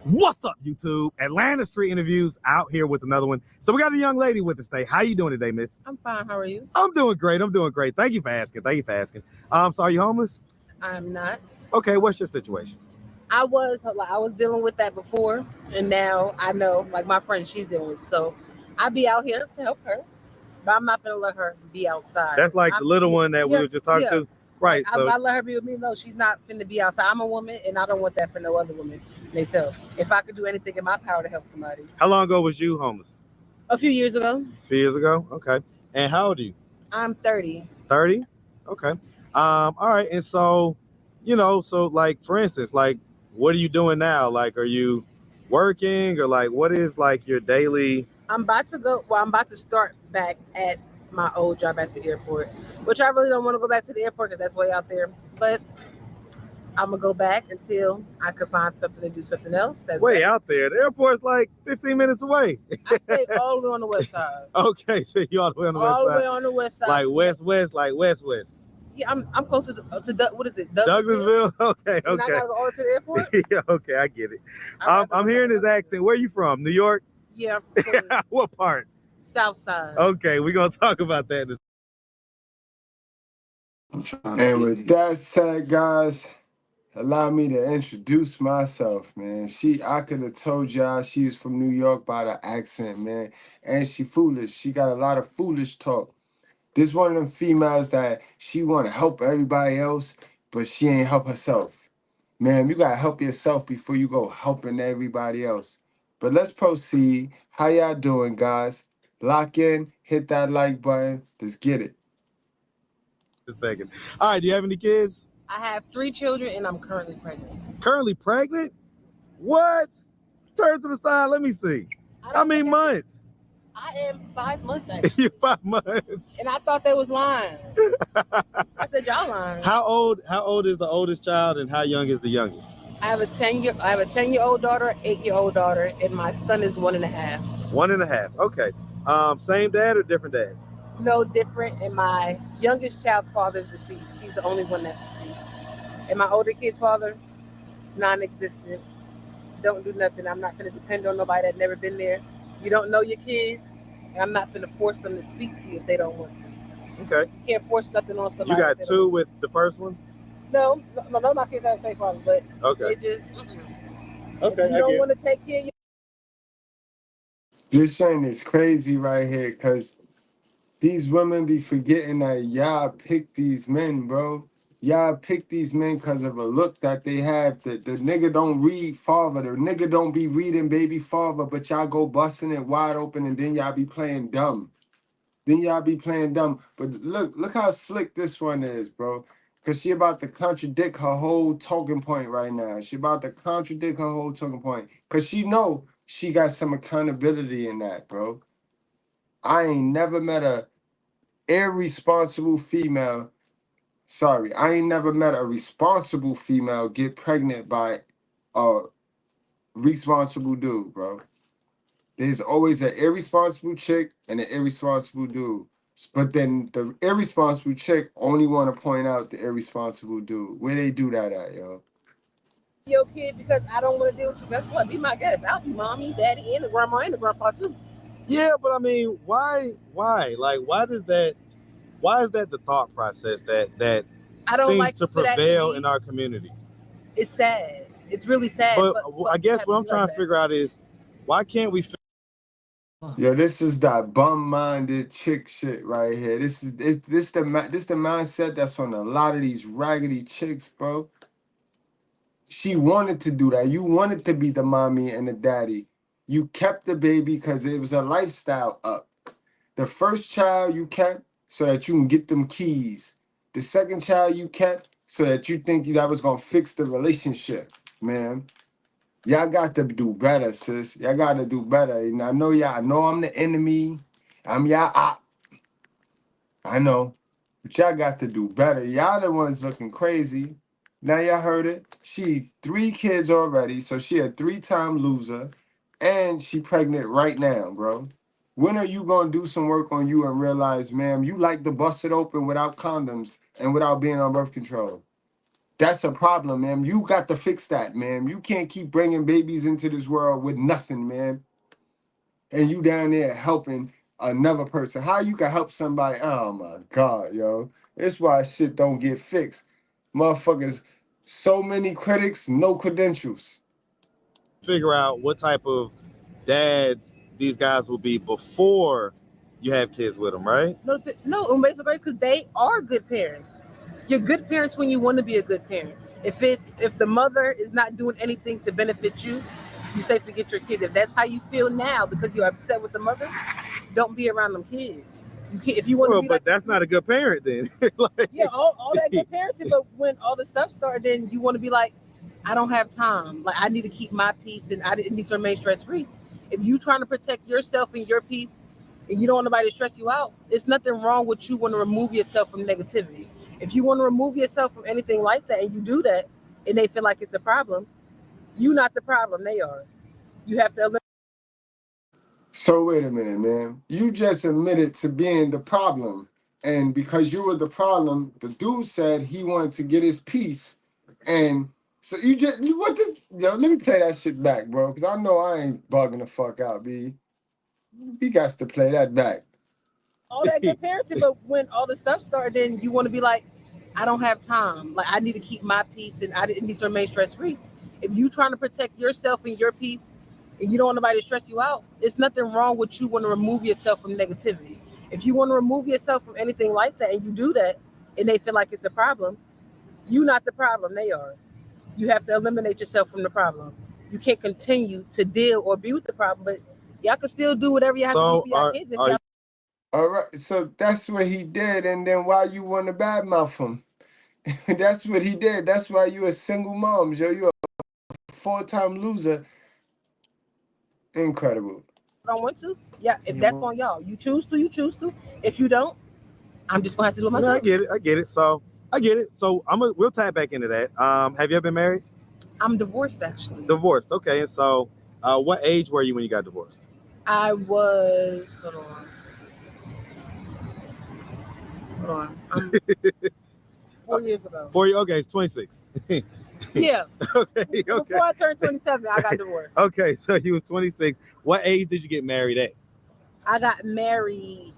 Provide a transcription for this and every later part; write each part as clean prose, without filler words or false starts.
What's up, YouTube? Atlanta Street Interviews out here with another one. So we got a young lady with us today. How you doing today, miss? I'm fine. How are you? I'm doing great. Thank you for asking. So are you homeless? I'm not. Okay, what's your situation? I was dealing with that before, and now I know, like my friend, she's dealing with. So I be out here to help her, but I'm not gonna let her be outside. That's like the little one that we were just talking to, right? So I let her be with me. No, she's not finna be outside. I'm a woman, and I don't want that for no other woman. Myself, if I could do anything in my power to help somebody. How long ago was you homeless? A few years ago. A few years ago. Okay. And how old are you? I'm 30. 30. Okay. All right. And so, so like for instance, like what are you doing now? Like, are you working or like what is like your daily? I'm about to start back at my old job at the airport, which I really don't want to go back to the airport because that's way out there. But I'm gonna go back until I can find something to do something else. That's way out there. The airport's like 15 minutes away. I stay all the way on the west side. Okay, so you all the way on the west side. All the way on the west side. Like west, like west. Yeah, I'm close to what is it? Douglasville? Okay. And I gotta go all to the airport. Yeah, okay, I get it. I'm hearing his accent. Where are you from? New York? Yeah. What part? South side. Okay, we're gonna talk about that. And with that said, guys, allow me to introduce myself, man. I could have told y'all she's from New York by the accent, man. And she foolish. She got a lot of foolish talk. This one of them females that she want to help everybody else, but she ain't help herself. Man, you got to help yourself before you go helping everybody else. But let's proceed. How y'all doing, guys? Lock in, hit that like button. Let's get it. A second. All right, do you have any kids? I have 3 children and I'm currently pregnant. Currently pregnant? What? Turn to the side. Let me see. How many months? I am 5 months actually. You're 5 months. And I thought they was lying. I said y'all lying. How old is the oldest child and how young is the youngest? I have a 10-year-old daughter, 8-year-old daughter, and my son is 1.5. 1.5. Okay. Same dad or different dads? No, different. And my youngest child's father is deceased. He's the only one that's deceased. And my older kid's father, non-existent. Don't do nothing. I'm not going to depend on nobody that's never been there. You don't know your kids, and I'm not going to force them to speak to you if they don't want to. Okay. You can't force nothing on somebody. You got 2 with the first one? No, my kids have the same father, but okay. It just okay. If you don't want to take care of This shit is crazy right here, because these women be forgetting that y'all pick these men, bro. Y'all pick these men because of a look that they have. The nigga don't read father. The nigga don't be reading baby father, but y'all go busting it wide open and then y'all be playing dumb. But look how slick this one is, bro. Because she about to contradict her whole talking point right now. Because she know she got some accountability in that, bro. I ain't never met a responsible female get pregnant by a responsible dude, bro. There's always an irresponsible chick and an irresponsible dude. But then the irresponsible chick only want to point out the irresponsible dude. Where they do that at, yo? your kid because I don't want to deal with you. Guess what? Be my guest. I'll be mommy, daddy, and the grandma and the grandpa too. Yeah, but I mean, why? Like, why is that the thought process that I don't seems like to prevail in our community? It's sad. It's really sad. But I guess what I'm trying to figure out is why can't we? Yo, this is that bum-minded chick shit right here. This the mindset that's on a lot of these raggedy chicks, bro. She wanted to do that. You wanted to be the mommy and the daddy. You kept the baby because it was a lifestyle up. The first child you kept so that you can get them keys. The second child you kept so that you think that was gonna fix the relationship, man. Y'all got to do better, sis. Y'all got to do better. And I know I'm the enemy. I'm y'all op. I know. But y'all got to do better. Y'all the ones looking crazy. Now y'all heard it. She 3 kids already, so she a 3-time loser. And she pregnant right now, bro. When are you going to do some work on you and realize, ma'am, you like to bust it open without condoms and without being on birth control? That's a problem, man. You got to fix that, man. You can't keep bringing babies into this world with nothing, man. And you down there helping another person. How you can help somebody? Oh my God, yo. That's why shit don't get fixed. Motherfuckers, so many critics, no credentials. Figure out what type of dads these guys will be before you have kids with them, right? No, it makes it great because they are good parents. You're good parents when you want to be a good parent. If the mother is not doing anything to benefit you, you say forget your kid. If that's how you feel now because you're upset with the mother, don't be around them kids. You can't, if you want to be But like, that's not a good parent then. Like, yeah, all that good parenting, but when all the stuff started, then you want to be like, I don't have time. Like I need to keep my peace and I need to remain stress free. If you trying to protect yourself and your peace and you don't want nobody to stress you out, it's nothing wrong with you want to remove yourself from negativity. If you want to remove yourself from anything like that and you do that and they feel like it's a problem, you not the problem, they are. You have to eliminate. So wait a minute, man. You just admitted to being the problem. And because you were the problem, the dude said he wanted to get his piece. And so what the, yo, let me play that shit back, bro. Because I know I ain't bugging the fuck out, B. You got to play that back. All that good parenting, but when all the stuff started, then you want to be like, I don't have time. Like I need to keep my peace and I need to remain stress free. If you trying to protect yourself and your peace and you don't want nobody to stress you out, it's nothing wrong with you want to remove yourself from negativity. If you want to remove yourself from anything like that and you do that and they feel like it's a problem, you not the problem, they are. You have to eliminate yourself from the problem. You can't continue to deal or be with the problem, but y'all can still do whatever you have to do for your kids. If y'all all right, so that's what he did, and then why you want to badmouth him? That's what he did. That's why you a single mom, yo. You a 4-time loser. Incredible. don't want to, yeah, if that's on y'all. You choose to, you choose to. If you don't, I'm just gonna have to do it myself. I get it. So I get it. So we'll tie back into that. Have you ever been married? I'm divorced, actually. Divorced. Okay. And so what age were you when you got divorced? I was, hold on. 4 years ago. 4 years. Okay, it's 26. Yeah. Okay. Before I turned 27, I got divorced. Okay, so you was 26. What age did you get married at? I got married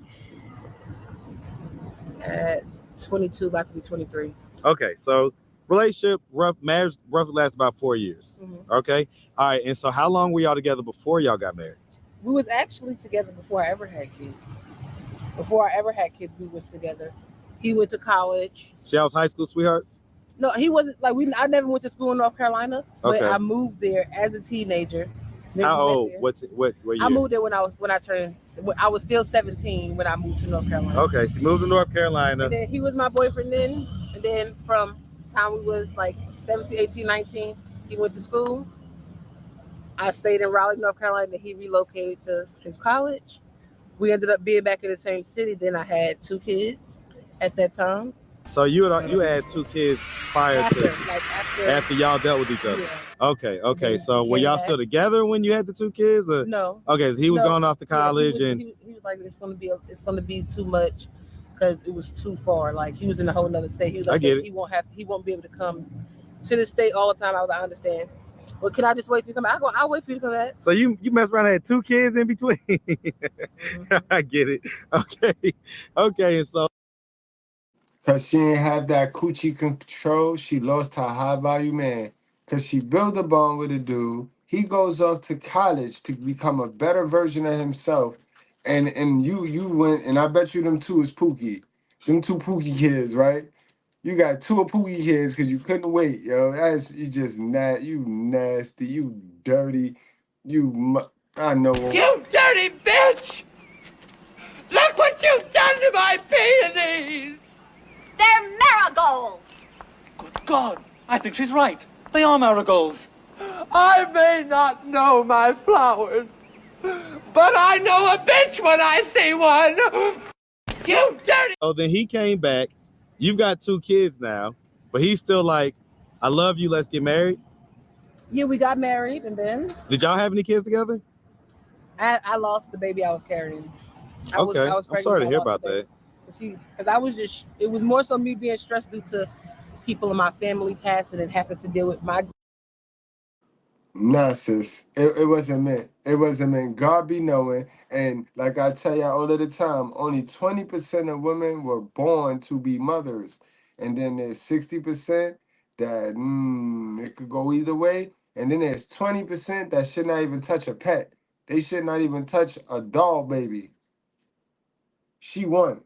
at 22, about to be 23. Okay, so relationship, marriage roughly lasts about 4 years. Mm-hmm. Okay. All right. And so how long were y'all together before y'all got married? We was actually together before I ever had kids. Before I ever had kids, we was together. He went to college. So y'all was high school sweethearts? No, he wasn't. Like I never went to school in North Carolina, but Okay. I moved there as a teenager. How old? What year? I moved there when I was still 17 when I moved to North Carolina. Okay, so you moved to North Carolina. And then he was my boyfriend then. And then from the time we was like 17, 18, 19, he went to school. I stayed in Raleigh, North Carolina. He relocated to his college. We ended up being back in the same city. Then I had 2 kids at that time. So you had 2 kids after y'all dealt with each other. Yeah. Okay. So were y'all still together when you had the 2 kids? Or? No. Okay, so he was going off to college, yeah, and he was like, it's gonna be too much because it was too far. Like he was in a whole nother state. He was like, I get it. He won't be able to come to the state all the time. I understand. Well, can I just wait till you come back? I'll wait for you to come back. So you messed around and had 2 kids in between. Mm-hmm. I get it. Okay. So because she didn't have that coochie control, she lost her high value man. Because she built a bond with a dude. He goes off to college to become a better version of himself. And you went, and I bet you them 2 is Pookie. Them 2 Pookie kids, right? You got 2 Pookie kids because you couldn't wait, yo. You just you nasty, you dirty, I know. You dirty bitch! Look what you've done to my peonies! They're marigolds! Good God, I think she's right. They are marigolds. I may not know my flowers, but I know a bitch when I see one! You dirty... So then he came back. You've got 2 kids now, but he's still like, I love you, let's get married. Yeah, we got married, and then did y'all have any kids together? I lost the baby I was carrying. I was I'm sorry to hear about that. See, because it was more so me being stressed due to people in my family passed and it happened to deal with my. Nah, sis. It wasn't meant. It wasn't meant. God be knowing. And like I tell y'all all of the time, only 20% of women were born to be mothers. And then there's 60% that it could go either way. And then there's 20% that should not even touch a pet. They should not even touch a doll baby. She won.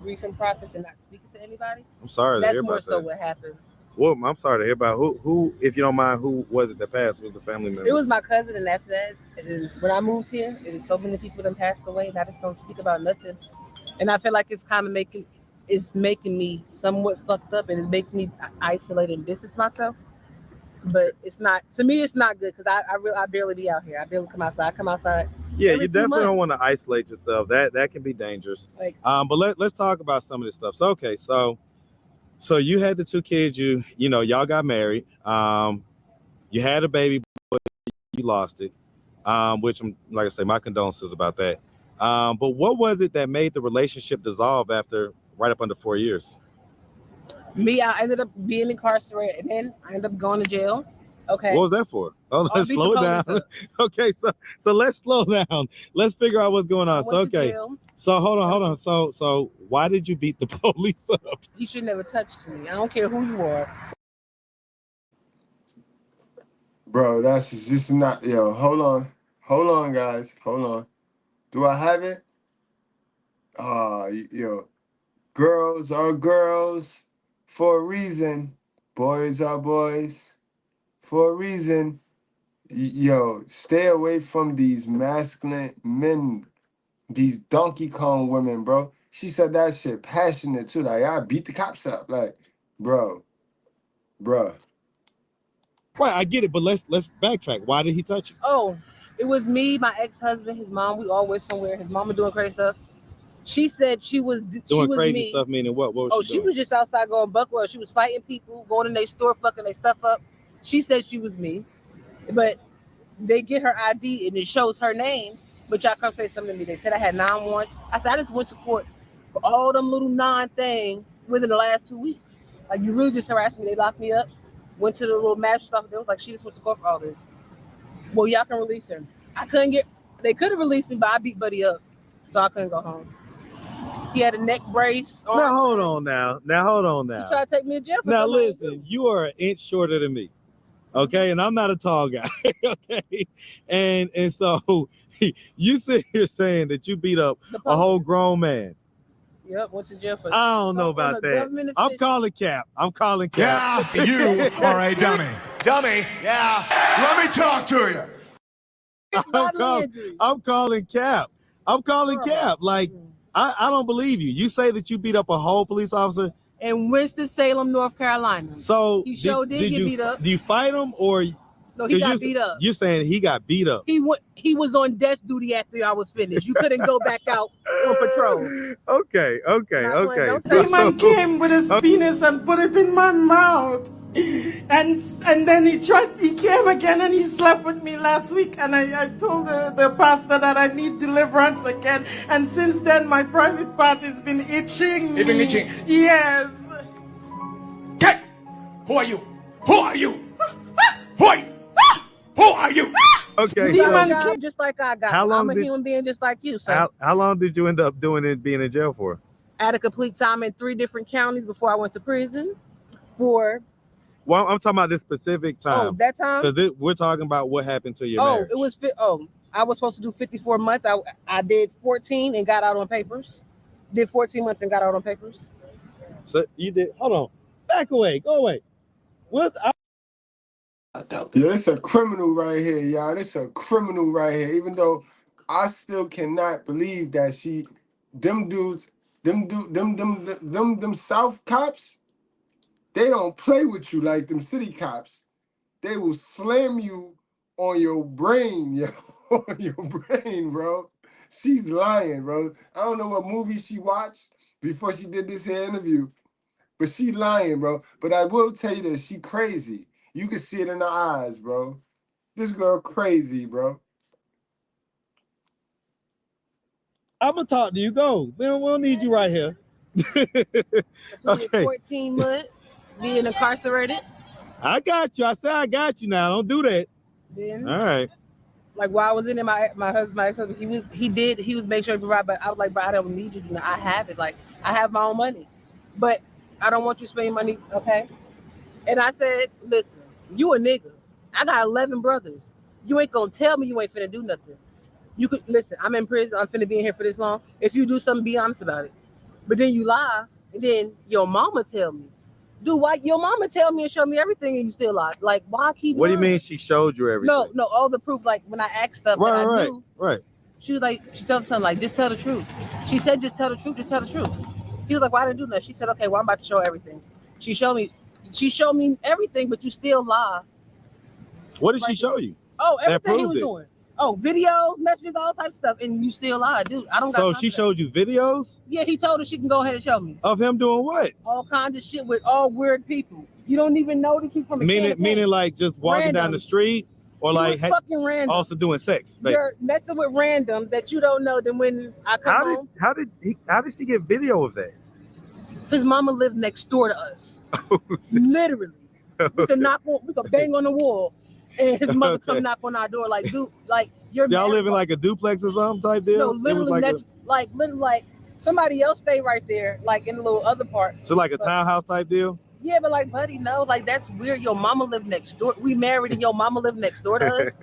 Grieving process and not speaking to anybody. I'm sorry to That's hear more about so that. what happened. Well, I'm sorry to hear about who, if you don't mind, who was it that passed? Was the family member? It was my cousin, and after that, when I moved here, it is so many people that passed away, and I just don't speak about nothing. And I feel like it's kind of making me somewhat fucked up, and it makes me isolate and distance myself. But it's not, to me, it's not good because I barely be out here. I barely come outside. I come outside. Yeah, every you few definitely don't months. want to isolate yourself. That can be dangerous. Like, But let's talk about some of this stuff. So okay, so you had the two kids. You know y'all got married. You had a baby boy. You lost it. Which I'm like I say, my condolences about that. But what was it that made the relationship dissolve after right up under 4 years? me, I ended up being incarcerated, and then I ended up going to jail. Okay. What was that for? Oh, let's beat slow the it down. police up. Okay, so let's slow down. Let's figure out what's going I on. So went to okay, jail. so hold on. So why did you beat the police up? He should never touched me. I don't care who you are. Bro, that's just not. Yo, hold on, guys. Hold on. Do I have it? Yo. Girls are girls for a reason. Boys are boys for a reason. Yo, stay away from these masculine men, these Donkey Kong women, bro. She said that shit passionate too. Like, I beat the cops up. Like, bro. Right, I get it, but let's backtrack. Why did he touch you? Oh, it was me, my ex-husband, his mom. We all went somewhere. His mama doing crazy stuff. She said she was Crazy me. stuff, meaning what? What was she she doing? was just outside going buckwell. She was fighting people, going in their store, fucking their stuff up. She said she was me, but they get her ID and it shows her name. But y'all come say something to me. They said I had 9-1. I said I just went to court for all them little 9 things within the last 2 weeks. Like, you really just harassed me. They locked me up. Went to the little magistrate office. They was like, she just went to court for all this. Well, y'all can release her. I couldn't get. They could have released me, but I beat Buddy up, so I couldn't go home. He had a neck brace. Now hold on now. He tried to take me to jail for now something I didn't listen, you are an inch shorter than me. Okay, and I'm not a tall guy. Okay, and so you sit here saying that you beat up a whole grown man. Yep, went to jail for. I don't know about that. I'm calling cap. Yeah, you are a dummy. Dummy. Yeah. Let me talk to you. I'm calling cap. Cap. Like, I don't believe you. You say that you beat up a whole police officer in Winston-Salem, North Carolina. So he sure did get beat up. Do you fight him or? No, he got beat up. You're saying he got beat up. He was on desk duty after I was finished. You couldn't go back out on patrol. Okay. The man came with his penis and put it in my mouth. And then he came again and he slept with me last week, and I told the pastor that I need deliverance again, and since then my private part has been itching. It's been itching? Yes. Okay. Who are you? Who are you? Who are you? Who are you? Okay. So, just like I got. How long I'm a human being just like you. So how long did you end up being in jail for? I had a complete time in 3 different counties before I went to prison. Well, I'm talking about this specific time. Oh, that time? Because we're talking about what happened to your marriage. It was I was supposed to do 54 months. I did 14 and got out on papers. Did 14 months and got out on papers. So you did. Hold on. Back away. Go away. What? Yeah, this a criminal right here, y'all. This a criminal right here. Even though I still cannot believe that them South cops, they don't play with you like them city cops. They will slam you on your brain, yo. On your brain, bro. She's lying, bro. I don't know what movie she watched before she did this here interview, but she lying, bro. But I will tell you this, she crazy. You can see it in her eyes, bro. This girl crazy, bro. I'm gonna talk to you. Go. We don't need you right here. Okay. 14 months. being incarcerated. I got you. I said I got you now. Don't do that. Then, all right. Like while I was in it, my ex-husband, he was make sure to provide, but I was like, but I don't need you to know. I have it. Like I have my own money, but I don't want you spending money. Okay. And I said, listen, you a nigga. I got 11 brothers. You ain't gonna tell me you ain't finna do nothing. You could listen. I'm in prison. I'm finna be in here for this long. If you do something, be honest about it. But then you lie, and then your mama tell me. Dude, why your mama tell me and show me everything and you still lie? Like, why keep What do you lying? mean she showed you everything? No, all the proof. Like when I asked stuff that I knew, Right. she was like, she told son like, just tell the truth. She said, just tell the truth. Just tell the truth. He was like, why didn't do nothing? She said, okay, well I'm about to show everything. She showed me everything, but you still lie. What did she show you? Oh, everything he was doing. Oh, videos, messages, all types of stuff, and you still lie, dude. I don't. So she showed you videos? Yeah, he told her she can go ahead and show me. Of him doing what? All kinds of shit with all weird people. You don't even know these people from a meaning like just walking down the street, or he like was fucking random. Also doing sex. Basically. You're messing with randoms that you don't know. Then when I come home, how did she get video of that? His mama lived next door to us. Literally, we could bang on the wall, and his mother come knock on our door like, dude, like you're. So y'all live in like a duplex or something type deal? No, literally like somebody else stay right there, like in a little other part. So like a townhouse type deal? Yeah, but like, buddy, no, like that's weird. Your mama lived next door. We married and your mama lived next door to us.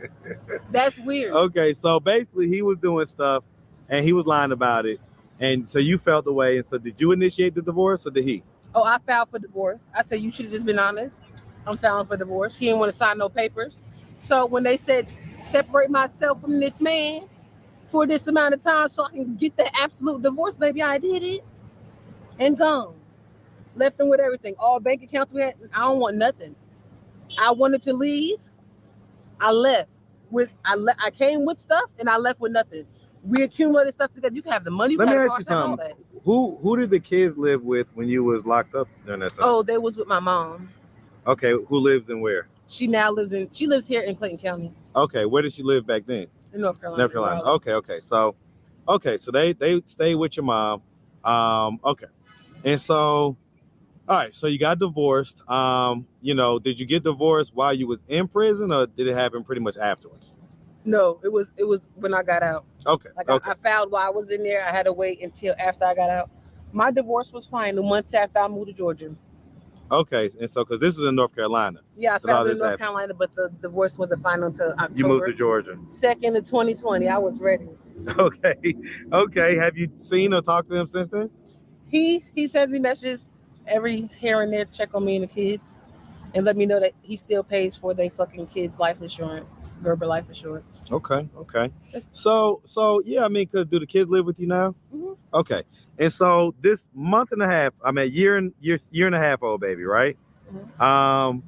That's weird. Okay, so basically he was doing stuff and he was lying about it. And so you felt the way. And so did you initiate the divorce or did he? Oh, I filed for divorce. I said, you should have just been honest. I'm filing for divorce. He didn't want to sign no papers. So when they said, separate myself from this man for this amount of time so I can get the absolute divorce, baby, I did it. And gone. Left them with everything. All bank accounts we had. I don't want nothing. I wanted to leave. I left. I came with stuff and I left with nothing. We accumulated stuff together. You can have the money. Let me ask you something. Who did the kids live with when you was locked up during that time? Oh, they was with my mom. Okay, who lives in where? She lives here in Clayton County. Okay, where did she live back then? In North Carolina. North Carolina. Okay. So they stayed with your mom. Okay. And so, all right, so you got divorced. Did you get divorced while you was in prison or did it happen pretty much afterwards? No, it was when I got out. Okay. I filed while I was in there. I had to wait until after I got out. My divorce was final months after I moved to Georgia. Okay, and so because this was in North Carolina. Yeah, I filed in North Carolina, but the divorce wasn't final until October. You moved to Georgia. 2nd of 2020. I was ready. Okay. Have you seen or talked to him since then? He sends me messages every here and there to check on me and the kids and let me know that he still pays for their fucking kids' life insurance, Gerber life insurance. Okay. So yeah, I mean, because do the kids live with you now? Mm-hmm. Okay. And so this month and a half, I mean, year and a half old baby, right? Mm-hmm.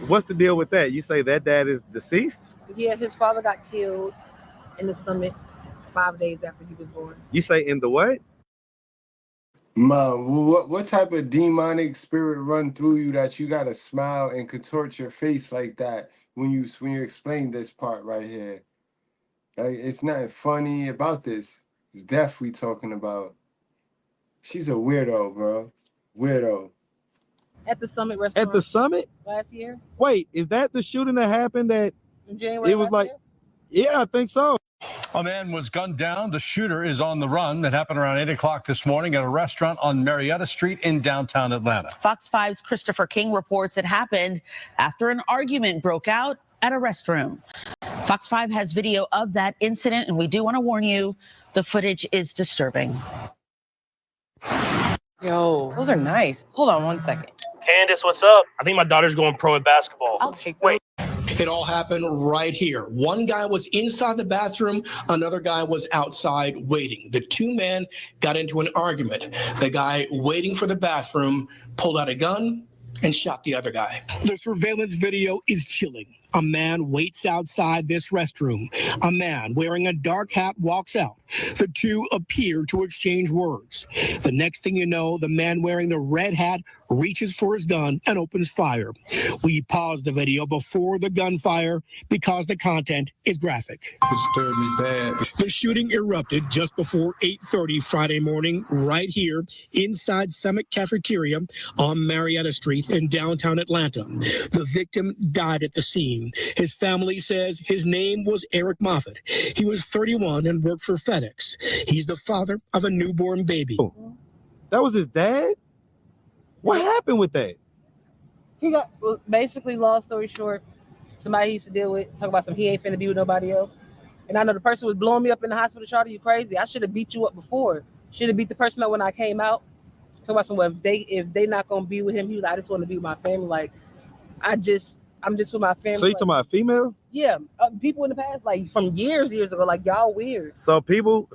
What's the deal with that? You say that dad is deceased? Yeah, his father got killed in the summit 5 days after he was born. You say in the what? Mom, what type of demonic spirit run through you that you gotta smile and contort your face like that when you explain this part right here? Like, it's nothing funny about this. It's death we talking about. She's a weirdo, bro. Weirdo. At the Summit restaurant. At the Summit? Last year. Wait, is that the shooting that happened that in January? It was like, year? Yeah, I think so. A man was gunned down. The shooter is on the run. That happened around 8 o'clock this morning at a restaurant on Marietta Street in downtown Atlanta. Fox 5's Christopher King reports it happened after an argument broke out at a restroom. Fox 5 has video of that incident, and we do want to warn you, the footage is disturbing. Yo, those are nice. Hold on one second. Candace, what's up? I think my daughter's going pro at basketball. I'll take that. Wait. It all happened right here. One guy was inside the bathroom. Another guy was outside waiting. The two men got into an argument. The guy waiting for the bathroom pulled out a gun and shot the other guy. The surveillance video is chilling. A man waits outside this restroom. A man wearing a dark hat walks out. The two appear to exchange words. The next thing you know, the man wearing the red hat reaches for his gun and opens fire. We paused the video before the gunfire because the content is graphic. It stirred me bad. The shooting erupted just before 8:30 Friday morning, right here inside Summit Cafeteria on Marietta Street in downtown Atlanta. The victim died at the scene. His family says his name was Eric Moffitt. He was 31 and worked for FedEx. He's the father of a newborn baby. That was his dad? What happened with that? He got, well, basically, long story short, somebody he used to deal with, talk about some he ain't finna be with nobody else. And I know the person was blowing me up in the hospital, Charlie, you crazy. I should have beat you up before. Should have beat the person up when I came out. Talk about some, well, if they not gonna be with him, he was, I just want to be with my family. Like, I'm just with my family. So you talking about a female? Yeah, people in the past, like from years ago, like y'all weird. So people,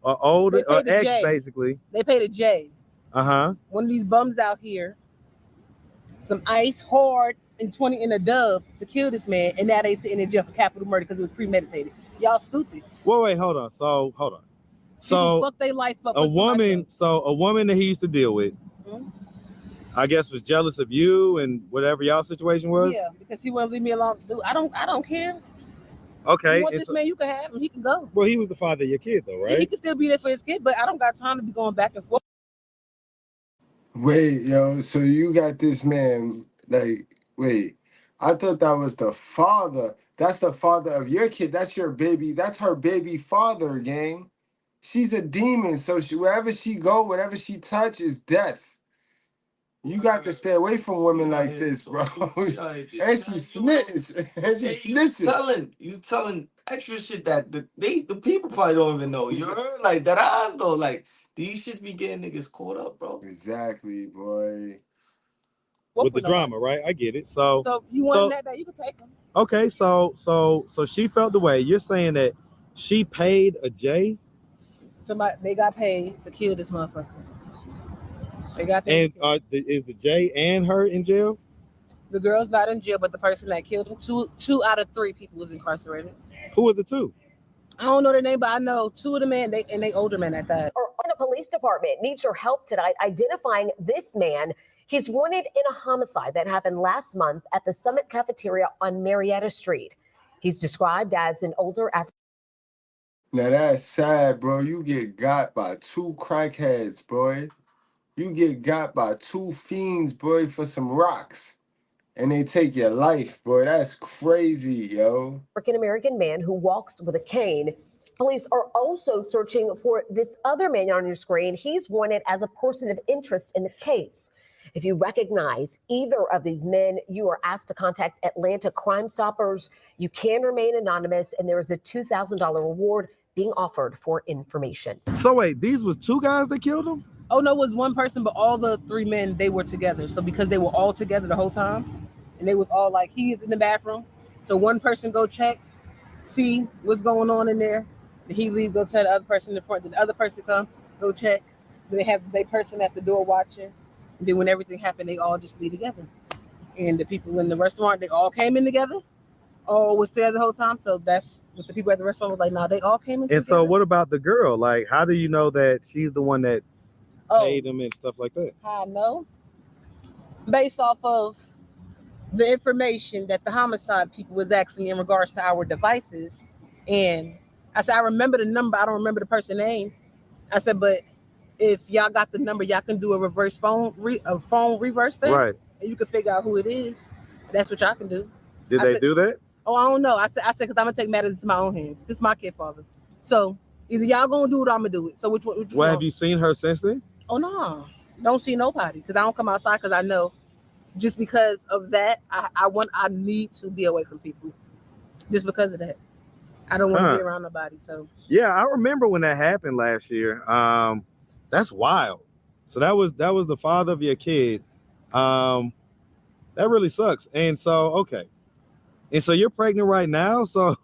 older or ex J. basically. They paid a J. Uh-huh. One of these bums out here, some ice hard and 20 in a dub to kill this man, and now they sitting in jail for capital murder because it was premeditated. Y'all stupid. Wait, hold on. So fuck their life up. a woman that he used to deal with, I guess, was jealous of you and whatever y'all situation was. Yeah, because he wouldn't leave me alone. Dude, I don't care. Okay. You want this man, you can have him. He can go. Well, he was the father of your kid, though, right? Yeah, he can still be there for his kid, but I don't got time to be going back and forth. Wait, yo, so you got this man, like, wait, I thought that was the father. That's the father of your kid. That's your baby. That's her baby father, gang. She's a demon, so wherever she go, whatever she touch is death. You got to stay away from women like this, bro. And she snitch. And she snitching. You telling extra shit that the people probably don't even know. You heard? Like, that eyes though, like, these shit be getting niggas caught up, bro. Exactly, boy. With the drama, right? I get it. So you want that you can take him. Okay, so she felt the way. You're saying that she paid a J? They got paid to kill this motherfucker. They got paid. And is the J and her in jail? The girl's not in jail, but the person that killed him, two out of 3 people was incarcerated. Who are the 2? I don't know their name, but I know 2 of the men, they older men at that. The police department needs your help tonight identifying this man. He's wanted in a homicide that happened last month at the Summit Cafeteria on Marietta Street. He's described as an older African. Now that's sad, bro. You get got by 2 crackheads, boy. You get got by 2 fiends, boy, for some rocks. And they take your life, boy. That's crazy, yo. African-American man who walks with a cane. Police are also searching for this other man on your screen. He's wanted as a person of interest in the case. If you recognize either of these men, you are asked to contact Atlanta Crime Stoppers. You can remain anonymous, and there is a $2,000 reward being offered for information. So wait, these was 2 guys that killed him? Oh, no, it was 1 person, but all the 3 men, they were together. So because they were all together the whole time, and they was all like, he is in the bathroom. So one person go check, see what's going on in there. Then he leave, go tell the other person in the front. Then the other person come, go check. Then they have the person at the door watching. And then when everything happened, they all just leave together. And the people in the restaurant, they all came in together. All was there the whole time. So that's what the people at the restaurant was like, nah, they all came in together. And so what about the girl? Like, how do you know that she's the one that paid him and stuff like that? I know. Based off of the information that the homicide people was asking in regards to our devices. And I said, I remember the number. I don't remember the person's name. I said, but if y'all got the number, y'all can do a reverse phone reverse thing. Right. And you can figure out who it is. That's what y'all can do. Did they do that? Oh, I don't know. I said, because I'm going to take matters into my own hands. This is my kid father. So either y'all going to do it or I'm going to do it. So which one? Well, have you seen her since then? Oh, no. Don't see nobody. Because I don't come outside because I know just because of that, I need to be away from people. Just because of that. I don't want to be around nobody. So yeah, I remember when that happened last year. That's wild. So that was the father of your kid. That really sucks. And so, okay. And so you're pregnant right now. So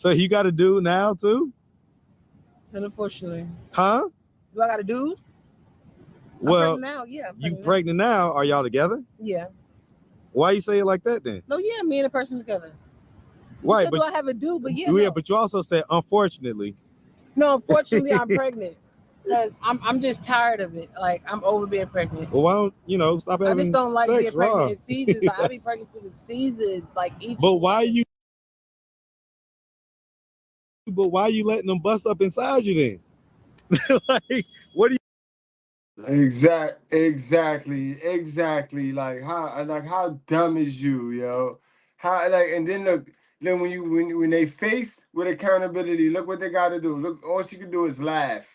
you got a dude now too? Unfortunately. Huh? Do I got a dude? Well, I'm pregnant now. Yeah. You pregnant now? Are y'all together? Yeah. Why you say it like that then? No, yeah, me and a person together. Right, but do I have a dude? But yeah, yeah, no. but you also said unfortunately. No, unfortunately, I'm pregnant. Cause I'm just tired of it. Like I'm over being pregnant. Well, why don't stop having I just don't like sex, being pregnant Rob? in seasons. Like, I be pregnant through the season, like each. But why are you letting them bust up inside you then? Like, what do you? Exactly. Like how dumb is you, yo? How and then look, then when they faced with accountability, look what they got to do. Look, all she can do is laugh,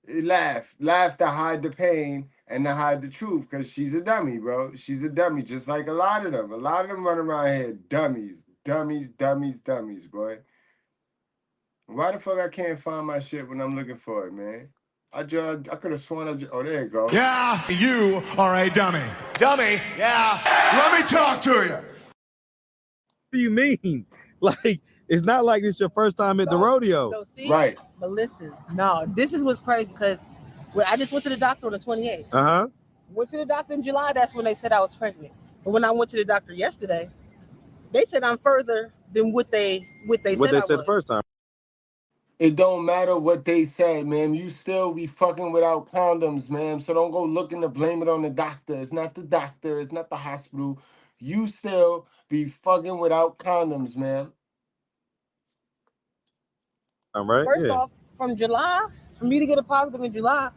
laugh to hide the pain and to hide the truth, because she's a dummy, bro. She's a dummy, just like a lot of them. A lot of them run around here dummies, boy. Why the fuck I can't find my shit when I'm looking for it, man? I could have sworn oh, there you go. Yeah, you are a dummy. Dummy, yeah. Let me talk to you. What do you mean? Like, it's not like it's your first time at the rodeo. No, see? Right. But listen, no, this is what's crazy because I just went to the doctor on the 28th. Uh-huh. Went to the doctor in July, that's when they said I was pregnant. But when I went to the doctor yesterday, they said I'm further than what they said the first time. It don't matter what they said, ma'am. You still be fucking without condoms, ma'am. So don't go looking to blame it on the doctor. It's not the doctor. It's not the hospital. You still be fucking without condoms, ma'am. I'm right. First off, from July, for me to get a positive in July,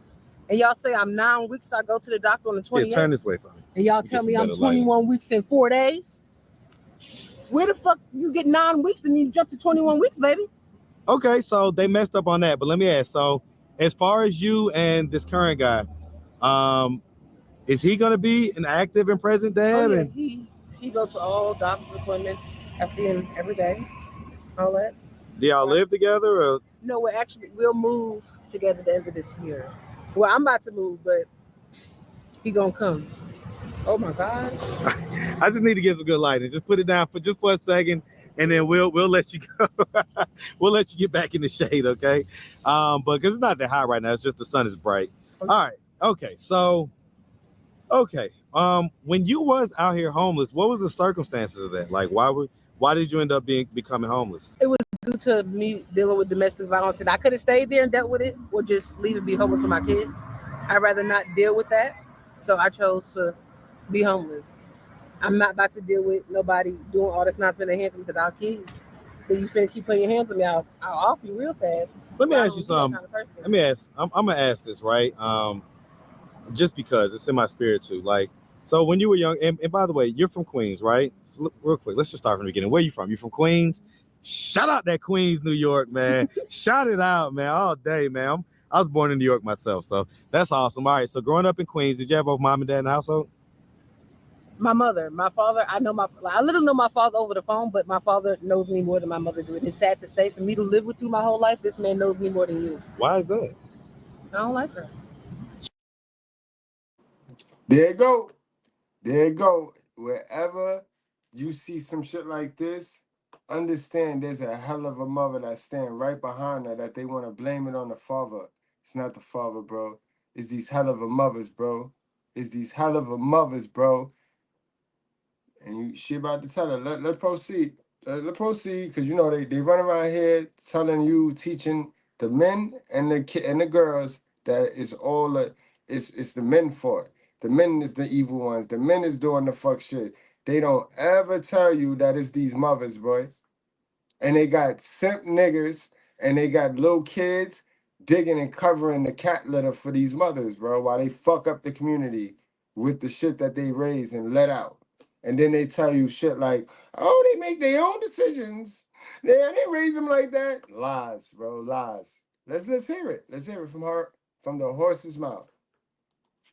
and y'all say I'm 9 weeks, I go to the doctor on the 28th. Yeah, turn this way for me. And y'all tell me I'm 21 weeks and 4 days. Where the fuck you get 9 weeks and you jump to 21 weeks, baby? Okay, so they messed up on that, but let me ask. So, as far as you and this current guy, is he gonna be an active and present dad? Oh, yeah, he go to all doctor's appointments. I see him every day. All that. Do y'all live together? Or? No, we'll move together at the end of this year. Well, I'm about to move, but he gonna come. Oh my gosh. I just need to get some good lighting. Just put it down for a second, and then we'll let you go. We'll let you get back in the shade, okay? But because it's not that hot right now, it's just the sun is bright. Okay. All right. Okay. So, okay. When you was out here homeless, what was the circumstances of that? Like, why did you end up becoming homeless? It was due to me dealing with domestic violence, and I could have stayed there and dealt with it, or just leave and be homeless with my kids. I'd rather not deal with that, so I chose to be homeless. I'm not about to deal with nobody doing all this nonsense in hands because I'll kill you. Then you finna keep putting your hands on me, I'll off you real fast. Let me ask you something. Let me ask. I'm gonna ask this, right? Just because it's in my spirit too. Like, so when you were young, and by the way, you're from Queens, right? So look, real quick, let's just start from the beginning. Where are you from? You from Queens? Shout out that Queens, New York, man. Shout it out, man, all day, man. I was born in New York myself, so that's awesome. All right, so growing up in Queens, did you have both mom and dad in the household? My mother, my father, I literally know my father over the phone, but my father knows me more than my mother do. It's sad to say, for me to live with you my whole life, this man knows me more than you. Why is that? I don't like her. There you go. Wherever you see some shit like this, understand there's a hell of a mother that stand right behind her that they want to blame it on the father. It's not the father, bro. It's these hell of a mothers, bro. And she about to tell her, let's proceed. Let's proceed, because you know they run around here telling you, teaching the men and the girls that it's all it's the men for it. The men is the evil ones. The men is doing the fuck shit. They don't ever tell you that it's these mothers, boy. And they got simp niggas and they got little kids digging and covering the cat litter for these mothers, bro, while they fuck up the community with the shit that they raise and let out. And then they tell you shit like, oh, they make their own decisions. Yeah, they raise them like that. Lies, bro, lies. Let's hear it. Let's hear it from her, from the horse's mouth.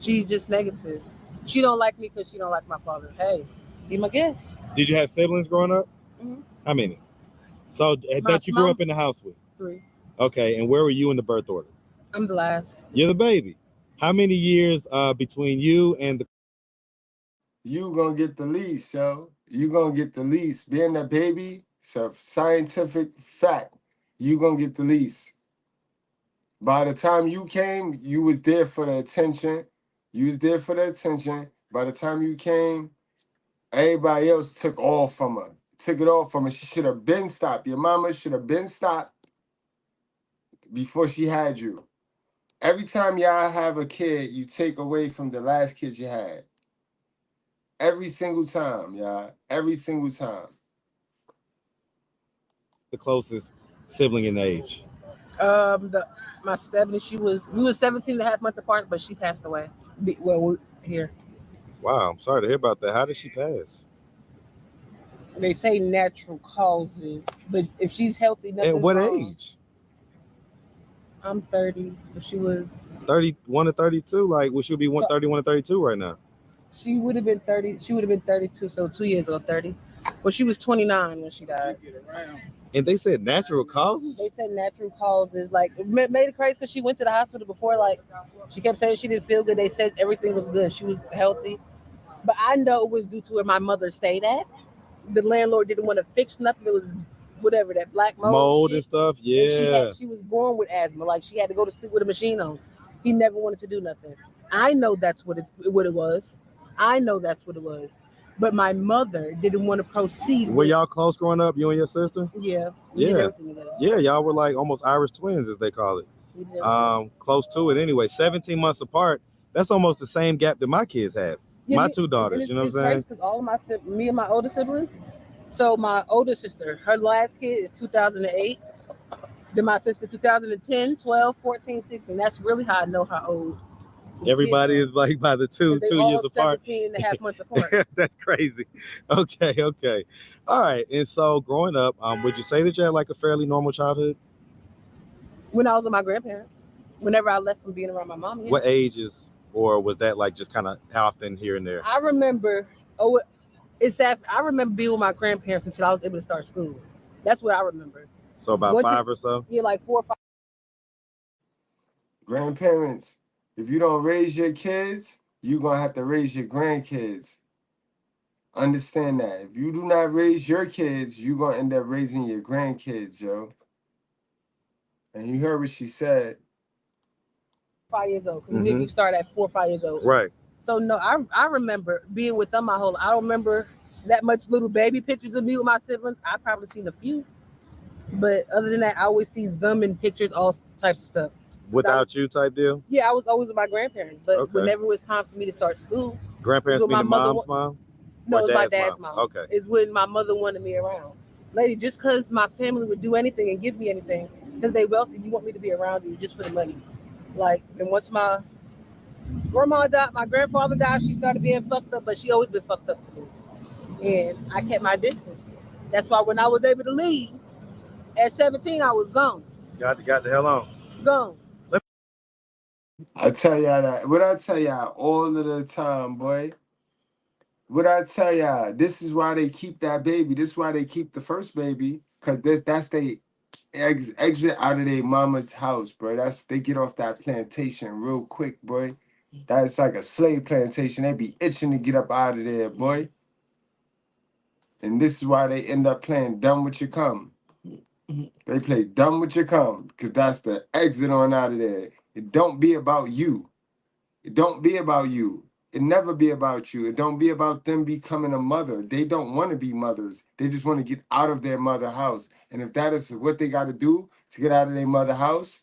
She's just negative. She don't like me because she don't like my father. Hey, be my guest. Did you have siblings growing up? Mm-hmm. How many? So that you grew up in the house with? 3. Okay, and where were you in the birth order? I'm the last. You're the baby. How many years between you and the... You gonna get the least, yo. You gonna get the least. Being a baby, it's a scientific fact. You gonna get the least. By the time you came, you was there for the attention. By the time you came, Everybody else took all from her. Took it all from her. She should have been stopped. Your mama should have been stopped before she had you. Every time y'all have a kid, you take away from the last kid you had. Every single time, y'all. Every single time. The closest sibling in age. My stepdad, we were 17 and a half months apart, but she passed away. Well, we're here. Wow, I'm sorry to hear about that. How did she pass? They say natural causes, but if she's healthy, nothing's At what wrong. age? I'm 30. If she was 31 to 32, like well, she'll be 31 to 32 right now. She would have been 30. She would have been 32, so 2 years ago, 30. But she was 29 when she died. And they said natural causes? They said natural causes. Like, it made it crazy because she went to the hospital before. Like, she kept saying she didn't feel good. They said everything was good. She was healthy. But I know it was due to where my mother stayed at. The landlord didn't want to fix nothing. It was whatever, that black mold and stuff. Yeah. And she was born with asthma. Like, she had to go to sleep with a machine on. He never wanted to do nothing. I know that's what it was. I know that's what it was. But my mother didn't want to proceed. Were y'all close growing up, you and your sister? Yeah. Yeah. Yeah, y'all were like almost Irish twins, as they call it. Close to it anyway. 17 months apart. That's almost the same gap that my kids have. Yeah, my two daughters, you know what I'm saying? Because all of me and my older siblings. So my older sister, her last kid is 2008. Then my sister 2010, 12, 14, 16. That's really how I know how old. Everybody is like by the two years apart. 17 and a half months apart. That's crazy. Okay. All right. And so growing up, would you say that you had like a fairly normal childhood? When I was with my grandparents. Whenever I left from being around my mom. Yeah. What ages, or was that like just kind of often here and there? I remember, I remember being with my grandparents until I was able to start school. That's what I remember. So about 5 or so? Yeah, like 4 or 5. Grandparents, if you don't raise your kids, you're going to have to raise your grandkids. Understand that. If you do not raise your kids, you're going to end up raising your grandkids, yo. And you heard what she said. 5 years old. Because you start at 4 or 5 years old. Right. So, no, I remember being with them my whole life. I don't remember that much little baby pictures of me with my siblings. I've probably seen a few. But other than that, I always see them in pictures, all types of stuff. Without you type deal? Yeah, I was always with my grandparents. But whenever it was time for me to start school. Grandparents mean mom's mom? No, it's my dad's mom. Okay. It's when my mother wanted me around. Lady, just because my family would do anything and give me anything, because they wealthy, you want me to be around you just for the money. Like, and once my grandma died, my grandfather died, she started being fucked up, but she always been fucked up to me. And I kept my distance. That's why when I was able to leave, at 17, I was gone. Got the hell on. Gone. I tell y'all that. What I tell y'all all of the time, boy. What I tell y'all, this is why they keep that baby. This is why they keep the first baby. Because that's they exit out of their mama's house, bro. They get off that plantation real quick, boy. That's like a slave plantation. They be itching to get up out of there, boy. And this is why they end up playing dumb with your cum. They play dumb with your cum because that's the exit on out of there. It don't be about you. It don't be about you. It never be about you. It don't be about them becoming a mother. They don't want to be mothers. They just want to get out of their mother house. And if that is what they got to do to get out of their mother house,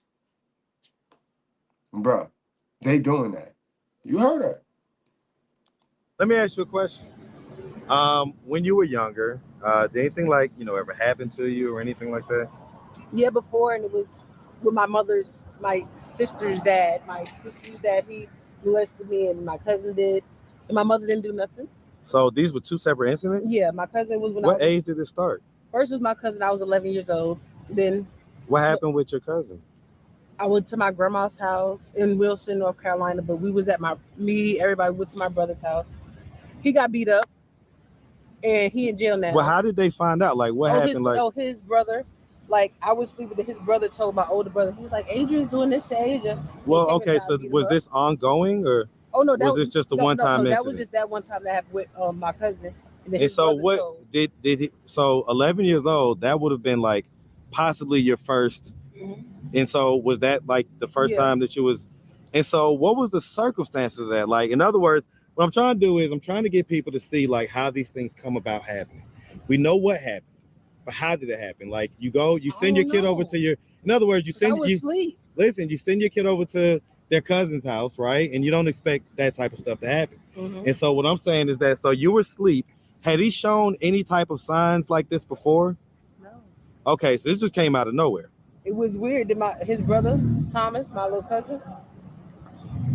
bruh, they doing that. You heard her. Let me ask you a question. When you were younger, did anything like, ever happen to you or anything like that? Yeah, before, and it was with my sister's dad. My sister's dad, he molested me, and my cousin did, and my mother didn't do nothing. So these were two separate incidents? Yeah, my cousin was when What age did it start? First was my cousin. I was 11 years old. Then what happened with your cousin? I went to my grandma's house in Wilson, North Carolina, but we was at everybody went to my brother's house. He got beat up, and he in jail now. Well, how did they find out? Like, what happened? His brother. Like, I was sleeping, his brother told my older brother. He was like, Adrian's doing this to Asia. Well, okay, so was this ongoing, or was this just a one-time incident? That was just that one time that happened with my cousin. And so what did he, so 11 years old, that would have been like possibly your first. And so was that like the first time that you was, and so what was the circumstances of that? Like, in other words, what I'm trying to do is I'm trying to get people to see like how these things come about happening. We know what happened, but how did it happen? Like you send your kid over to your, in other words, you send you send your kid over to their cousin's house, right? And you don't expect that type of stuff to happen. And so what I'm saying is that, so you were asleep. Had he shown any type of signs like this before? No. Okay, so this just came out of nowhere. It was weird that his brother, Thomas, my little cousin,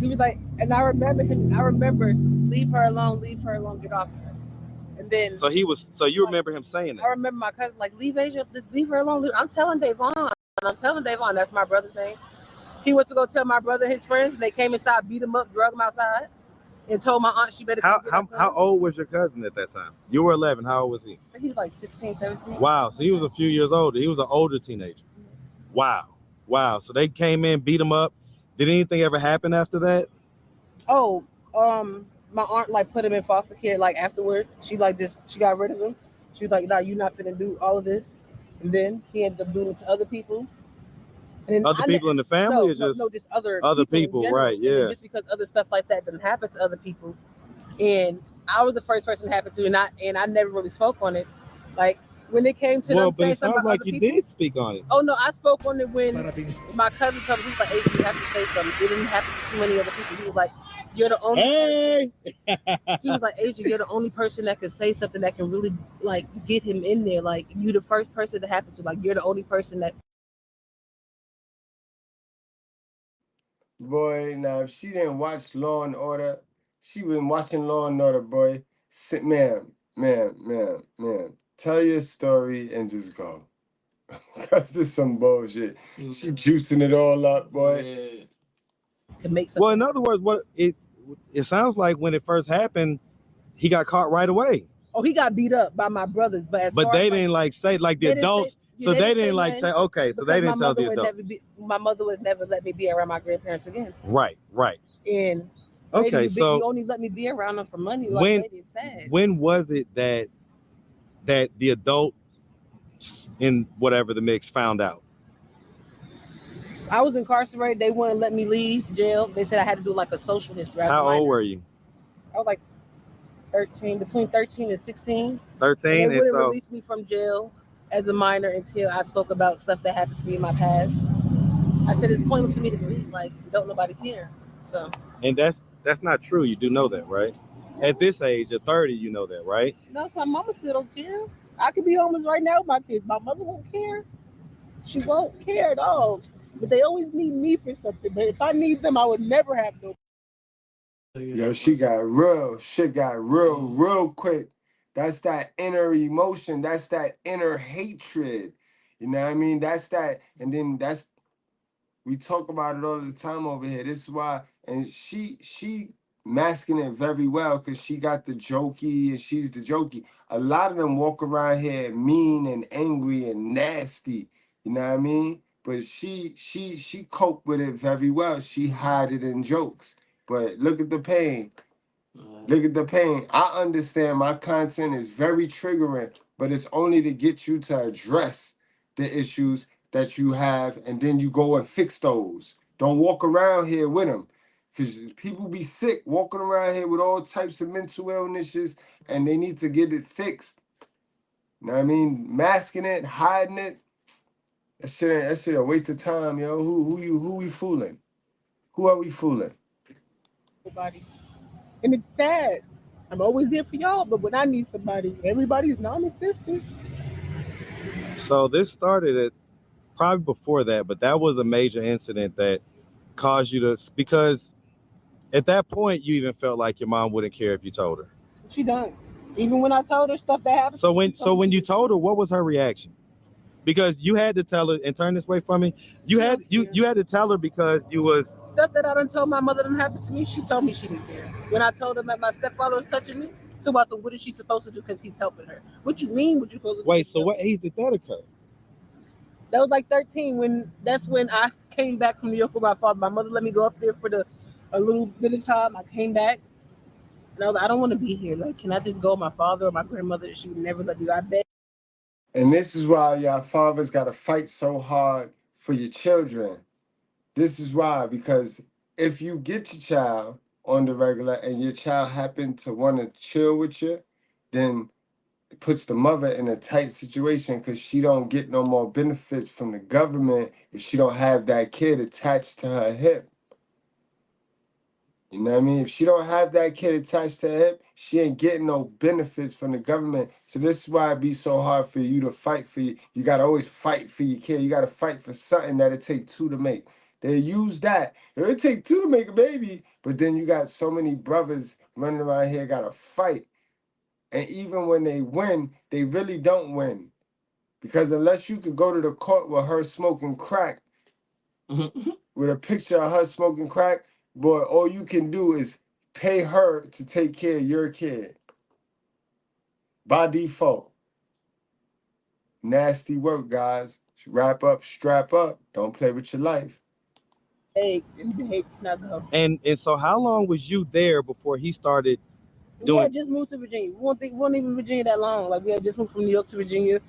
he was like, and I remember, leave her alone, get off her. And then so you remember him saying that? I remember my cousin like, leave her alone. I'm telling Davon, that's my brother's name. He went to go tell my brother and his friends, and they came inside, beat him up, drug him outside, and told my aunt she better come get her son. How old was your cousin at that time? You were 11. How old was he? I think he was like 16, 17. Wow, so he was a few years older. He was an older teenager. Wow. So they came in, beat him up. Did anything ever happen after that? Oh, my aunt like put him in foster care like afterwards. She got rid of him. She was like, "No, you're not finna do all of this." And then he ended up doing it to other people. And other people in the family, or just other people, right? Yeah. Just because other stuff like that doesn't happen to other people, and I was the first person it happened to, and I never really spoke on it. Like when it came to them but saying it sounds something like about you other people, did speak on it. Oh no, I spoke on it when my cousin told me, he was like, "Hey, you have to say something. It didn't happen to too many other people." He was like, "You're the only." He was like, "Asia, you're the only person that can say something that can really like get him in there. Like you the first person to happen to. Like you're the only person that." Boy, now if she didn't watch Law and Order, she been watching Law and Order, boy. Sit, ma'am. Tell your story and just go. Cause this is some bullshit. She juicing it all up, boy. Well, in other words, what it sounds like when it first happened, he got caught right away. Oh, he got beat up by my brothers, but they didn't like say like the adults. So they didn't like say okay. So they didn't tell the adults. My mother would never let me be around my grandparents again. Right. And okay, so you only let me be around them for money. Like it's sad. When was it that the adult in whatever the mix found out? I was incarcerated. They wouldn't let me leave jail. They said I had to do like a social history. How old were you? I was like 13, between 13 and 16. 13, and they wouldn't so release me from jail as a minor until I spoke about stuff that happened to me in my past. I said it's pointless for me to speak. Like don't nobody care. So. And that's not true. You do know that, right? At this age, at 30, you know that, right? No, my mama still don't care. I could be homeless right now with my kids. My mother won't care. She won't care at all. But they always need me for something. But if I need them, I would never have no. Yo, shit got real quick. That's that inner emotion. That's that inner hatred. You know what I mean? That's that. And then we talk about it all the time over here. This is why, and she masking it very well because she got the jokey and she's the jokey. A lot of them walk around here mean and angry and nasty. You know what I mean? But she coped with it very well. She hide it in jokes. But look at the pain. Look at the pain. I understand my content is very triggering, but it's only to get you to address the issues that you have, and then you go and fix those. Don't walk around here with them. Because people be sick walking around here with all types of mental illnesses, and they need to get it fixed. You know what I mean? Masking it, hiding it. That shit a waste of time, yo. Who we fooling? Who are we fooling? Nobody. And it's sad. I'm always there for y'all, but when I need somebody, everybody's non-existent. So this started at probably before that, but that was a major incident that caused you to, because at that point you even felt like your mom wouldn't care if you told her. She don't. Even when I told her stuff that happened. So when you told her, what was her reaction? Because you had to tell her, and turn this way from me. You had to tell her because you was stuff that I done told my mother didn't happen to me. She told me she didn't care. When I told her that my stepfather was touching me, so about so what is she supposed to do because he's helping her? What you mean? What you supposed to do? Wait, so what age did that occur? That was like 13. That's when I came back from New York with my father. My mother let me go up there for a little bit of time. I came back. And I was like, I don't want to be here. Like, can I just go with my father or my grandmother? She would never let me go. I begged. And this is why y'all fathers got to fight so hard for your children. This is why, because if you get your child on the regular and your child happen to want to chill with you, then it puts the mother in a tight situation because she don't get no more benefits from the government if she don't have that kid attached to her hip. You know what I mean? If she don't have that kid attached to her hip, she ain't getting no benefits from the government. So this is why it be so hard for you to fight for you. You got to always fight for your kid. You got to fight for something that it take two to make. They use that. It take two to make a baby, but then you got so many brothers running around here got to fight. And even when they win, they really don't win. Because unless you could go to the court with her smoking crack, with a picture of her smoking crack, boy, all you can do is pay her to take care of your kid. By default. Nasty work, guys. Wrap up, strap up. Don't play with your life. Hey, not go. And so how long was you there before he started doing? We had just moved to Virginia. We weren't even in Virginia that long. Like, we had just moved from New York to Virginia.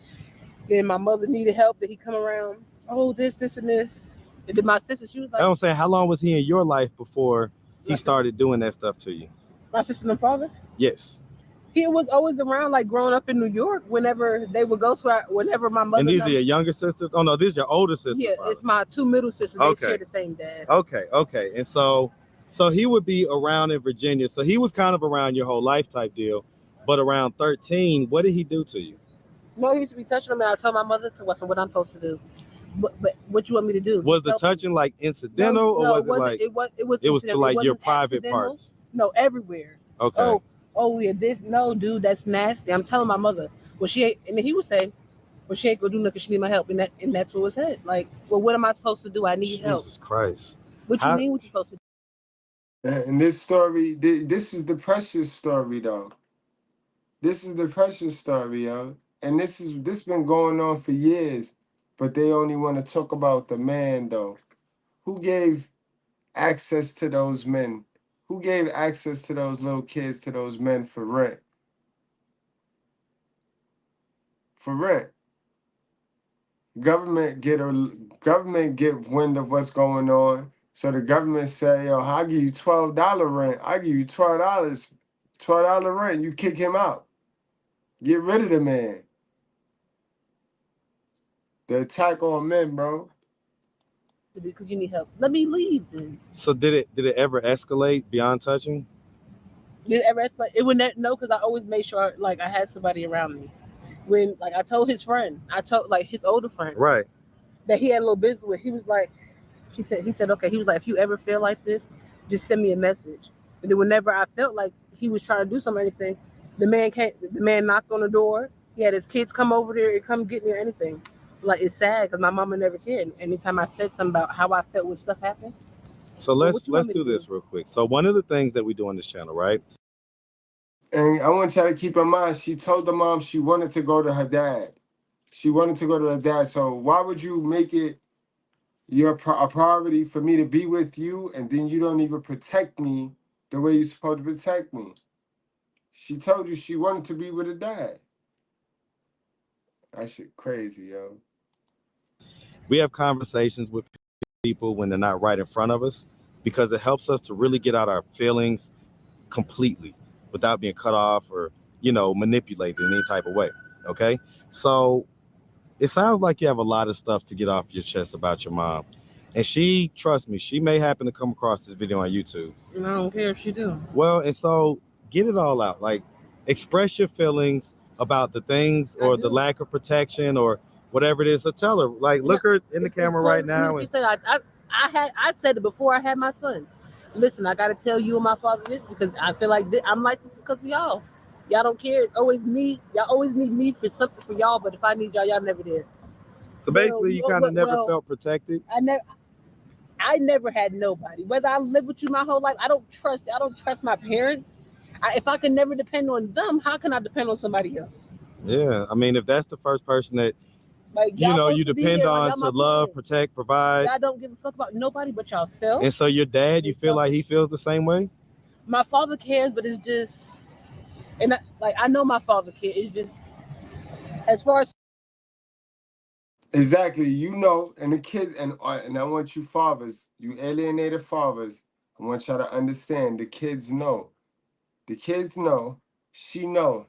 Then my mother needed help. That he come around. Oh, this, and this. And then my sister, she was like, I'm saying, how long was he in your life before he started doing that stuff to you? My sister and father? Yes. He was always around, like, growing up in New York, whenever they would go. So whenever my mother... And these are your younger sisters? Oh, no, these are your older sisters. Yeah, father. It's my two middle sisters. Okay. They share the same dad. Okay. And so he would be around in Virginia. So he was kind of around your whole life type deal. But around 13, what did he do to you? No, he used to be touching me. I told my mother to what I'm supposed to do. But what you want me to do? Was the touching like incidental, or was it like it was to like your private parts? No, everywhere. Okay. Oh yeah, this no, dude, that's nasty. I'm telling my mother. Well, she ain't, and then he would say, well, she ain't gonna do nothing. She need my help, and that's what was said. Like, well, what am I supposed to do? I need help. Jesus Christ. What you mean? What you supposed to do? And this story, this is the precious story, though. This is the precious story, yo. And this been going on for years. But they only want to talk about the man, though. Who gave access to those men? Who gave access to those little kids, to those men for rent? For rent. Government get wind of what's going on. So the government say, yo, I'll give you $12 rent. I'll give you $12. $12 rent. You kick him out. Get rid of the man. The attack on men, bro. Because you need help. Let me leave then. So did it ever escalate beyond touching? Did it ever escalate? It would no, because I always made sure like I had somebody around me. When like I told his friend, I told like his older friend, right, that he had a little business with. He was like, he said, okay. He was like, if you ever feel like this, just send me a message. And then whenever I felt like he was trying to do something or anything, the man knocked on the door. He had his kids come over there and come get me or anything. Like, it's sad because my mama never cared. Anytime I said something about how I felt when stuff happened. So let's do this real quick. So one of the things that we do on this channel, right? And I want y'all to keep in mind, she told the mom she wanted to go to her dad. She wanted to go to her dad. So why would you make it a priority for me to be with you, and then you don't even protect me the way you're supposed to protect me? She told you she wanted to be with her dad. That shit crazy, yo. We have conversations with people when they're not right in front of us, because it helps us to really get out our feelings completely without being cut off or, manipulated in any type of way. Okay. So it sounds like you have a lot of stuff to get off your chest about your mom. And trust me, she may happen to come across this video on YouTube. And I don't care if she do. Well, and so get it all out. Like, express your feelings about the things or the lack of protection or whatever it is. So tell her, like, look her in the camera right now. I said it before I had my son. Listen, I got to tell you and my father this because I feel like I'm like this because of y'all. Y'all don't care. It's always me. Y'all always need me for something for y'all, but if I need y'all, y'all never did. So basically, you kind of never felt protected? I never had nobody. Whether I lived with you my whole life, I don't trust my parents. If I can never depend on them, how can I depend on somebody else? Yeah, I mean, if that's the first person that you depend on to love, protect, provide. Y'all don't give a fuck about nobody but y'allself. And so your dad, you feel like he feels the same way? My father cares, but it's just, and I know my father cares. It's just, as far as. Exactly, and the kids, and I want you fathers, you alienated fathers, I I want y'all to understand. The kids know. The kids know. She know.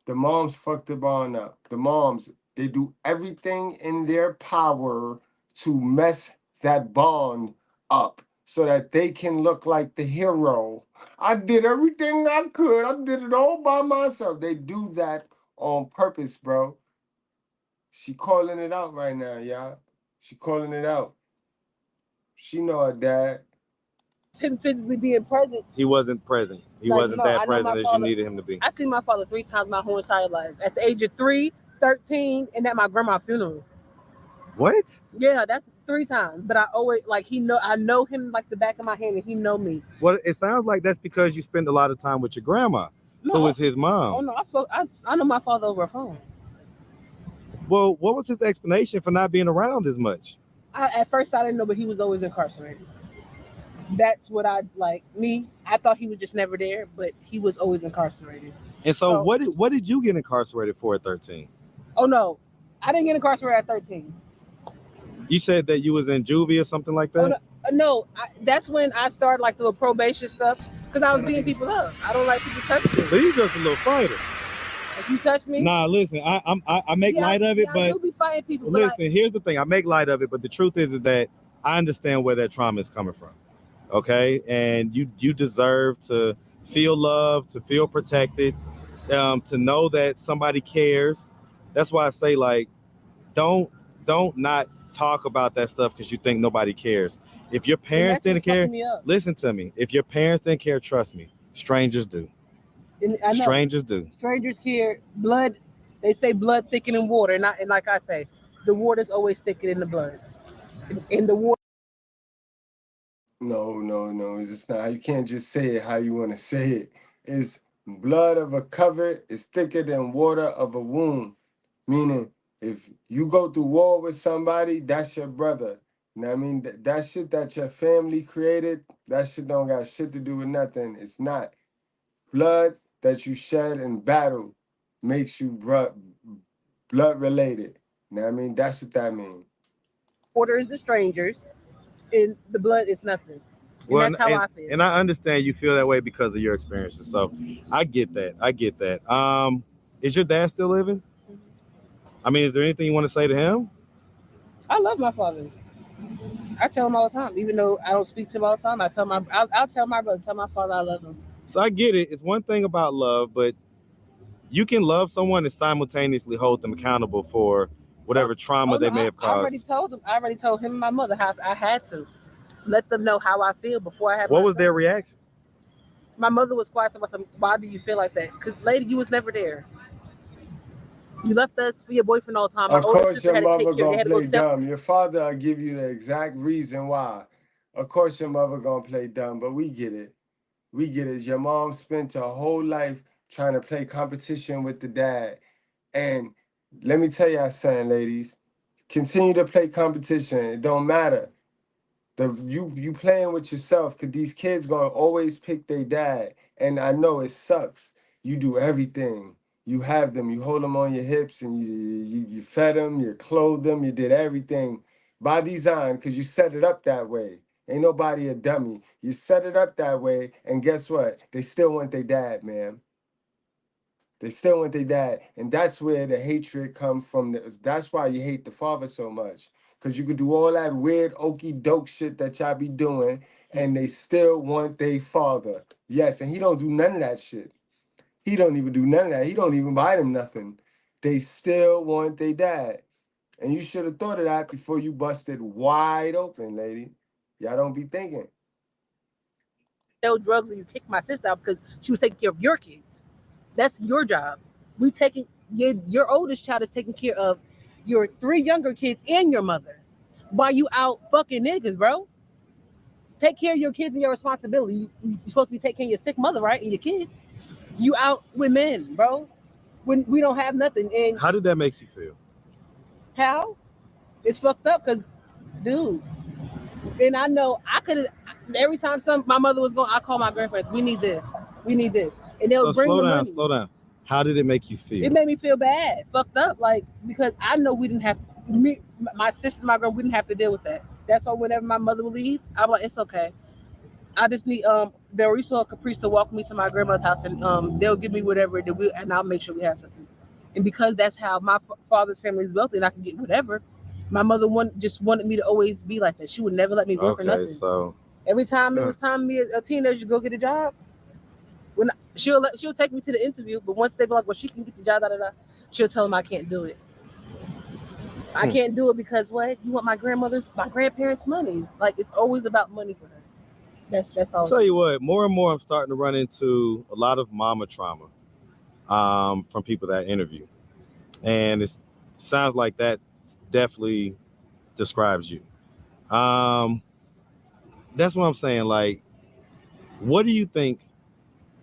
The moms fucked the bond up. The moms, they do everything in their power to mess that bond up so that they can look like the hero. I did everything I could. I did it all by myself. They do that on purpose, bro. She calling it out right now, y'all. She calling it out. She know her dad. Him physically being present. He wasn't present. He Like, wasn't no, that I know my present as you father- needed him to be. I've seen my father 3 times my whole entire life. At the age of 3, 13, and at my grandma's funeral. What? Yeah, that's 3 times. But I always I know him like the back of my hand, and he know me. Well, it sounds like that's because you spend a lot of time with your grandma, who was his mom. Oh no, I know my father over a phone. Well, what was his explanation for not being around as much? At first I didn't know, but he was always incarcerated. That's what I thought he was just never there, but he was always incarcerated. And so what did you get incarcerated for at 13? Oh no, I didn't get incarcerated at 13. You said that you was in juvie or something like that? No, that's when I started like the little probation stuff because I was beating people up. I don't like people touching me. So you just a little fighter. If you touch me, nah. Listen, I make light of it, but you'll be fighting people. Listen, here's the thing: I make light of it, but the truth is that I understand where that trauma is coming from. Okay, and you deserve to feel loved, to feel protected, to know that somebody cares. That's why I say, like, don't not talk about that stuff because you think nobody cares. If your parents didn't care, listen to me. If your parents didn't care, trust me, strangers do. Strangers do. Strangers care. Blood. They say blood thicker than water, and like I say, the water's always thicker than the blood. In the water. No. It's just not. You can't just say it how you want to say it. It's blood of a cover is thicker than water of a wound. Meaning, if you go through war with somebody, that's your brother. You know what I mean? That shit that your family created, that shit don't got shit to do with nothing. It's not. Blood that you shed in battle makes you blood related. You know what I mean? That's what that means. Water is the strangers, and the blood is nothing. And that's how I feel. And I understand you feel that way because of your experiences. So I get that. Is your dad still living? I mean, is there anything you want to say to him? I love my father. I tell him all the time, even though I don't speak to him all the time. I'll tell my brother, tell my father I love him. So I get it. It's one thing about love, but you can love someone and simultaneously hold them accountable for whatever trauma they may have caused. I already told him and my mother how I had to let them know how I feel before I had. What was their reaction? My mother was quiet. So I said, "Why do you feel like that? Because lady, you was never there. You left us for your boyfriend all the time. My Of older course, sister your had to mother take care. They gonna had to go play dumb. Your father will give you the exact reason why. Of course, your mother gonna play dumb, but we get it. We get it. Your mom spent her whole life trying to play competition with the dad. And let me tell y'all something, ladies. Continue to play competition. It don't matter. You playing with yourself because these kids gonna always pick their dad. And I know it sucks. You do everything. You have them. You hold them on your hips, and you fed them. You clothed them. You did everything by design because you set it up that way. Ain't nobody a dummy. You set it up that way, and guess what? They still want their dad, man. They still want their dad, and that's where the hatred comes from. That's why you hate the father so much, because you could do all that weird okey doke shit that y'all be doing, and they still want their father. Yes, and he don't do none of that shit. He don't even do none of that. He don't even buy them nothing. They still want their dad, and you should have thought of that before you busted wide open, lady. Y'all don't be thinking. sell drugs and you kick my sister out because she was taking care of your kids. That's your job. We taking your oldest child is taking care of your 3 younger kids and your mother. While you out fucking niggas, bro. Take care of your kids and your responsibility. You're supposed to be taking care of your sick mother, right? And your kids. You out with men, bro. When we don't have nothing. And how did that make you feel? How? It's fucked up because, dude. And I know I could have, every time my mother was going, I call my grandparents, we need this. We need this. And they'll bring the money. Slow down. How did it make you feel? It made me feel bad, fucked up, like, because I know we didn't have, my sister, my girl, we didn't have to deal with that. That's why whenever my mother would leave, I'm like, it's okay. I just need Barista or Caprice to walk me to my grandmother's house, and they'll give me whatever that we, and I'll make sure we have something. And because that's how my father's family is wealthy, and I can get whatever. My mother just wanted me to always be like that. She would never let me work or nothing. So every time it was time for me, a teenager, to go get a job, when she'll take me to the interview, but once they be like, well, she can get the job, she'll tell them I can't do it. I can't do it because what? You want my grandparents' money. Like, it's always about money for her. That's all. I'll tell you what, more and more I'm starting to run into a lot of mama trauma from people that I interview. And it sounds like that definitely describes you. That's what I'm saying. Like, what do you think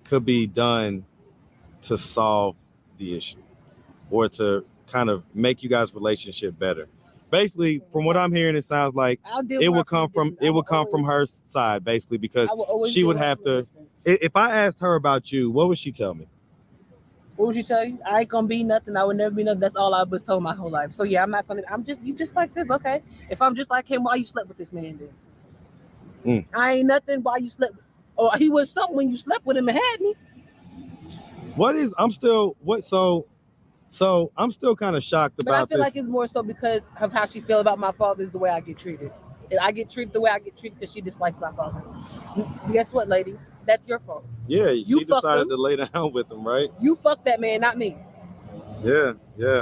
could be done to solve the issue or to kind of make you guys' relationship better? Basically, from what I'm hearing, it sounds like it would come from her side, basically, because she would have to. If I asked her about you, what would she tell me? What would she tell you? I ain't gonna be nothing. I would never be nothing. That's all I was told my whole life. So yeah, I'm not gonna. You just like this, okay? If I'm just like him, why you slept with this man then? I ain't nothing. Why you slept? Or he was something when you slept with him and had me. So I'm still kind of shocked about this. But I feel like it's more so because of how she feel about my father, is the way I get treated. And I get treated the way I get treated because she dislikes my father. Guess what, lady? That's your fault. Yeah, she decided to lay down with him, right? You fucked that man, not me. Yeah.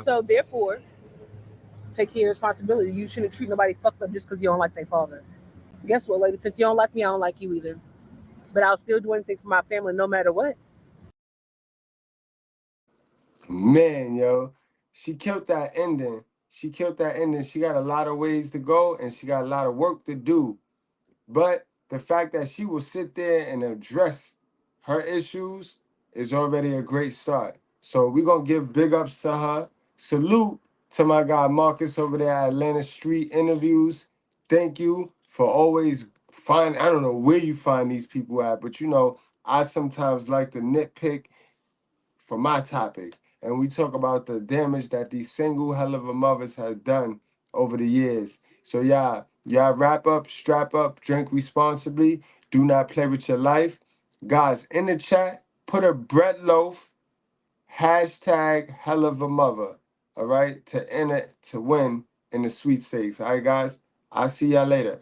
So therefore, take care of responsibility. You shouldn't treat nobody fucked up just because you don't like their father. Guess what, lady? Since you don't like me, I don't like you either. But I'll still do anything for my family no matter what. Man, yo, she killed that ending. She got a lot of ways to go, and she got a lot of work to do. But the fact that she will sit there and address her issues is already a great start. So we're going to give big ups to her. Salute to my guy Marcus over there at Atlanta Street Interviews. Thank you for always I don't know where you find these people at, but I sometimes like to nitpick for my topic. And we talk about the damage that these single hell of a mothers has done over the years. So y'all wrap up, strap up, drink responsibly. Do not play with your life. Guys, in the chat, put a bread loaf, hashtag hell of a mother, all right, to win in the sweepstakes. All right, guys, I'll see y'all later.